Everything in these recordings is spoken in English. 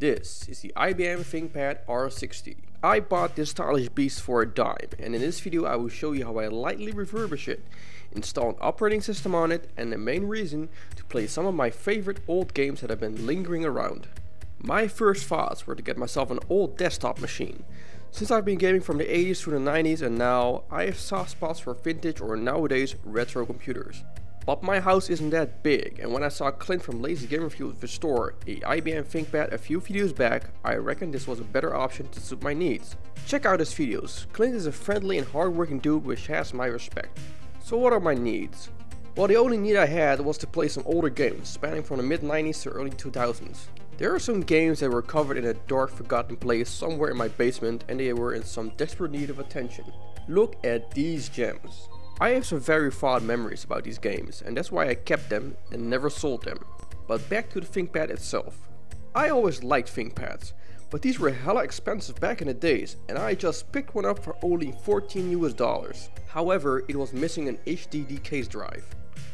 This is the IBM Thinkpad R60. I bought this stylish beast for a dime, and in this video I will show you how I lightly refurbish it, install an operating system on it, and the main reason to play some of my favorite old games that have been lingering around. My first thoughts were to get myself an old desktop machine. Since I've been gaming from the 80s through the 90s, and now I have soft spots for vintage or nowadays retro computers. But my house isn't that big, and when I saw Clint from Lazy Gamer Review restore a IBM Thinkpad a few videos back, I reckon this was a better option to suit my needs. Check out his videos. Clint is a friendly and hardworking dude which has my respect. So what are my needs? Well, the only need I had was to play some older games, spanning from the mid-90s to early 2000s. There are some games that were covered in a dark, forgotten place somewhere in my basement, and they were in some desperate need of attention. Look at these gems. I have some very fond memories about these games, and that's why I kept them and never sold them. But back to the Thinkpad itself. I always liked Thinkpads, but these were hella expensive back in the days, and I just picked one up for only $14 US. However, it was missing an HDD case drive.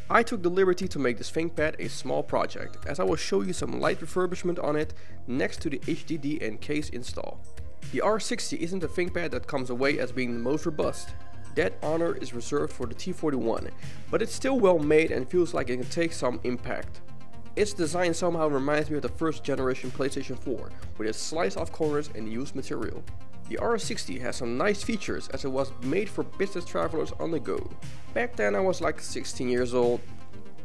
I took the liberty to make this Thinkpad a small project, as I will show you some light refurbishment on it next to the HDD and case install. The R60 isn't a Thinkpad that comes away as being the most robust. That honor is reserved for the T41, but it's still well made and feels like it can take some impact. Its design somehow reminds me of the first generation PlayStation 4, with its sliced off corners and used material. The R60 has some nice features as it was made for business travelers on the go. Back then I was like 16 years old.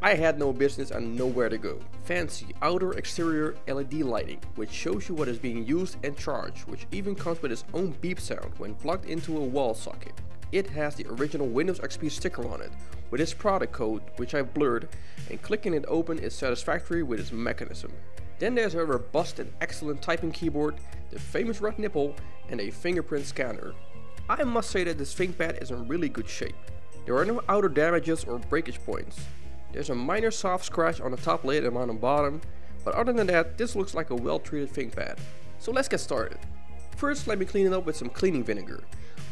I had no business and nowhere to go. Fancy outer exterior LED lighting, which shows you what is being used and charged, which even comes with its own beep sound when plugged into a wall socket. It has the original Windows XP sticker on it, with its product code, which I blurred, and clicking it open is satisfactory with its mechanism. Then there's a robust and excellent typing keyboard, the famous red nipple, and a fingerprint scanner. I must say that this Thinkpad is in really good shape. There are no outer damages or breakage points. There's a minor soft scratch on the top lid and on the bottom, but other than that, this looks like a well-treated Thinkpad. So let's get started. First, let me clean it up with some cleaning vinegar.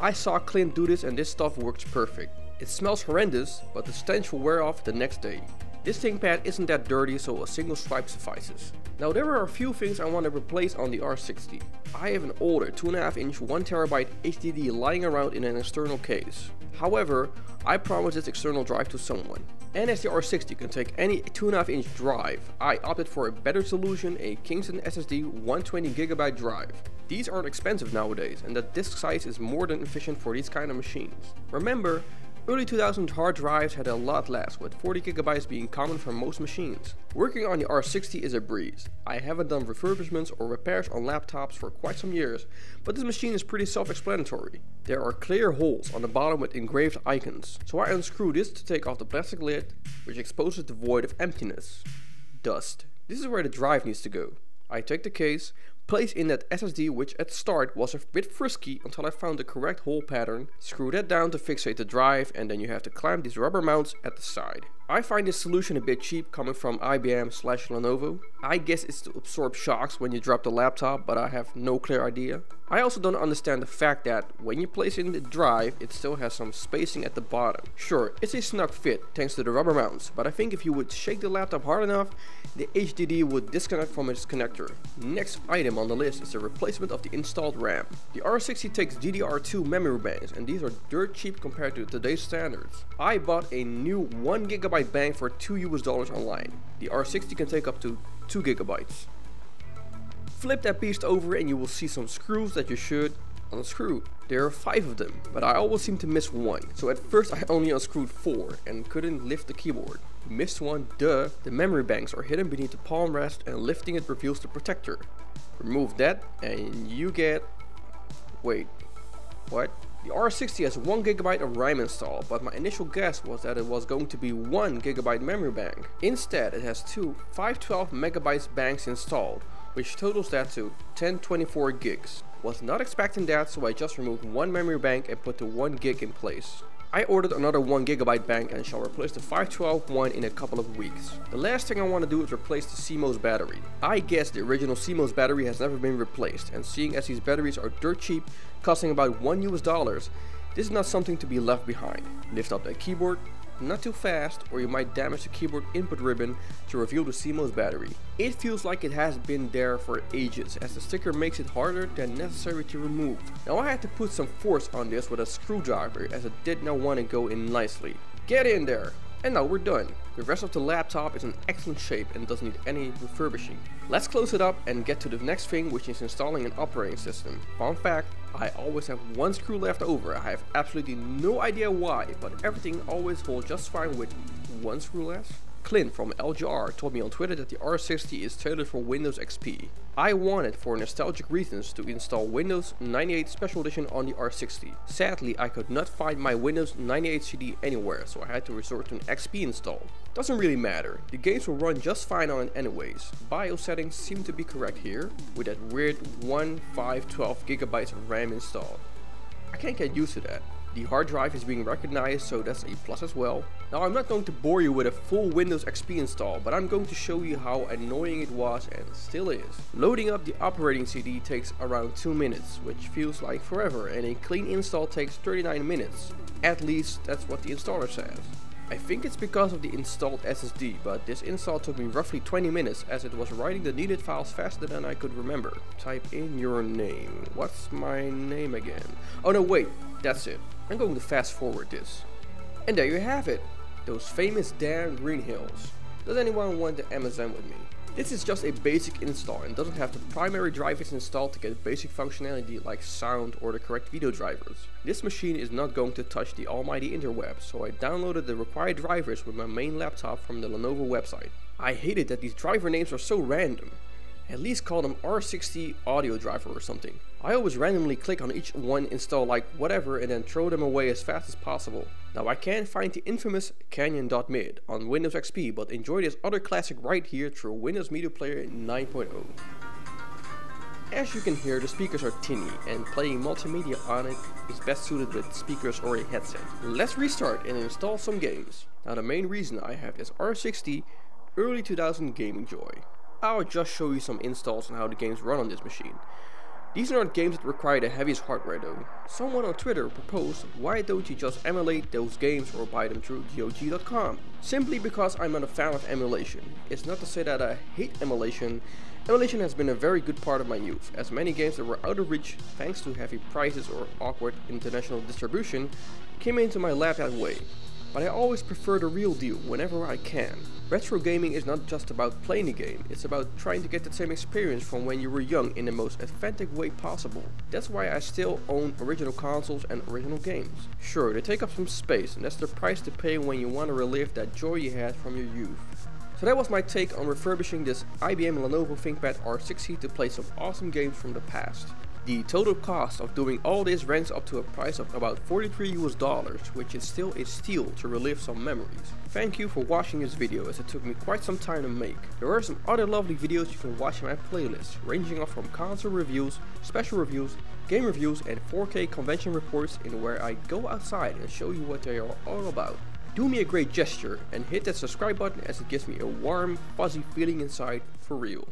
I saw Clint do this and this stuff works perfect. It smells horrendous, but the stench will wear off the next day. This Thinkpad isn't that dirty, so a single swipe suffices. Now there are a few things I want to replace on the R60. I have an older 2.5 inch 1TB HDD lying around in an external case. However, I promised this external drive to someone. And as the R60 can take any 2.5 inch drive, I opted for a better solution, a Kingston SSD 120GB drive. These aren't expensive nowadays, and the disk size is more than efficient for these kind of machines. Remember, early 2000s hard drives had a lot less, with 40GB being common for most machines. Working on the R60 is a breeze. I haven't done refurbishments or repairs on laptops for quite some years, but this machine is pretty self-explanatory. There are clear holes on the bottom with engraved icons, so I unscrew this to take off the plastic lid, which exposes the void of emptiness. Dust. This is where the drive needs to go. I take the case, place in that SSD, which at start was a bit frisky until I found the correct hole pattern, screw that down to fixate the drive, and then you have to clamp these rubber mounts at the side. I find this solution a bit cheap coming from IBM/Lenovo. I guess it's to absorb shocks when you drop the laptop, but I have no clear idea. I also don't understand the fact that when you place in the drive, it still has some spacing at the bottom. Sure, it's a snug fit thanks to the rubber mounts, but I think if you would shake the laptop hard enough, the HDD would disconnect from its connector. Next item on the list is the replacement of the installed RAM. The R60 takes DDR2 memory banks, and these are dirt cheap compared to today's standards. I bought a new 1GB bank for $2 online. The R60 can take up to 2GB. Flip that beast over and you will see some screws that you should unscrew. There are 5 of them, but I always seem to miss one. So at first I only unscrewed 4 and couldn't lift the keyboard. Missed one, duh. The memory banks are hidden beneath the palm rest and lifting it reveals the protector. Remove that and you get... wait, what? The R60 has 1GB of RAM installed, but my initial guess was that it was going to be 1GB memory bank. Instead, it has two 512MB banks installed, which totals that to 1024 gigs. Was not expecting that, so I just removed one memory bank and put the 1 gig in place. I ordered another 1GB bank and shall replace the 512 one in a couple of weeks. The last thing I want to do is replace the CMOS battery. I guess the original CMOS battery has never been replaced, and seeing as these batteries are dirt cheap, costing about $1 US, this is not something to be left behind. Lift up that keyboard, not too fast or you might damage the keyboard input ribbon to reveal the CMOS battery. It feels like it has been there for ages, as the sticker makes it harder than necessary to remove. Now I had to put some force on this with a screwdriver, as it did not want to go in nicely. Get in there! And now we're done. The rest of the laptop is in excellent shape and doesn't need any refurbishing. Let's close it up and get to the next thing, which is installing an operating system. Fun fact, I always have one screw left over. I have absolutely no idea why, but everything always holds just fine with one screw left. Clint from LGR told me on Twitter that the R60 is tailored for Windows XP. I wanted, for nostalgic reasons, to install Windows 98 Special Edition on the R60. Sadly, I could not find my Windows 98 CD anywhere, so I had to resort to an XP install. Doesn't really matter, the games will run just fine on it anyways. BIOS settings seem to be correct here, with that weird 1512 GB of RAM installed. I can't get used to that. The hard drive is being recognized, so that's a plus as well. Now I'm not going to bore you with a full Windows XP install, but I'm going to show you how annoying it was and still is. Loading up the operating CD takes around 2 minutes, which feels like forever, and a clean install takes 39 minutes. At least that's what the installer says. I think it's because of the installed SSD, but this install took me roughly 20 minutes as it was writing the needed files faster than I could remember. Type in your name. What's my name again? Oh no, wait, that's it. I'm going to fast forward this. And there you have it. Those famous damn green hills. Does anyone want to Amazon with me? This is just a basic install and doesn't have the primary drivers installed to get basic functionality like sound or the correct video drivers. This machine is not going to touch the almighty interwebs, so I downloaded the required drivers with my main laptop from the Lenovo website. I hated that these driver names are so random. At least call them R60 audio driver or something. I always randomly click on each one, install like whatever, and then throw them away as fast as possible. Now I can't find the infamous Canyon.mid on Windows XP, but enjoy this other classic right here through Windows Media Player 9.0. As you can hear, the speakers are tinny, and playing multimedia on it is best suited with speakers or a headset. Let's restart and install some games. Now the main reason I have this R60 early 2000 gaming joy. I'll just show you some installs and how the games run on this machine. These are not games that require the heaviest hardware though. Someone on Twitter proposed, why don't you just emulate those games or buy them through GOG.com? Simply because I'm not a fan of emulation. It's not to say that I hate emulation. Emulation has been a very good part of my youth, as many games that were out of reach thanks to heavy prices or awkward international distribution came into my lap that way. But I always prefer the real deal whenever I can. Retro gaming is not just about playing a game, it's about trying to get the same experience from when you were young in the most authentic way possible. That's why I still own original consoles and original games. Sure, they take up some space, and that's the price to pay when you want to relive that joy you had from your youth. So that was my take on refurbishing this IBM Lenovo Thinkpad R60 to play some awesome games from the past. The total cost of doing all this ranks up to a price of about $43 US, which is still a steal to relive some memories. Thank you for watching this video, as it took me quite some time to make. There are some other lovely videos you can watch in my playlist, ranging off from console reviews, special reviews, game reviews and 4K convention reports, in where I go outside and show you what they are all about. Do me a great gesture and hit that subscribe button, as it gives me a warm, fuzzy feeling inside for real.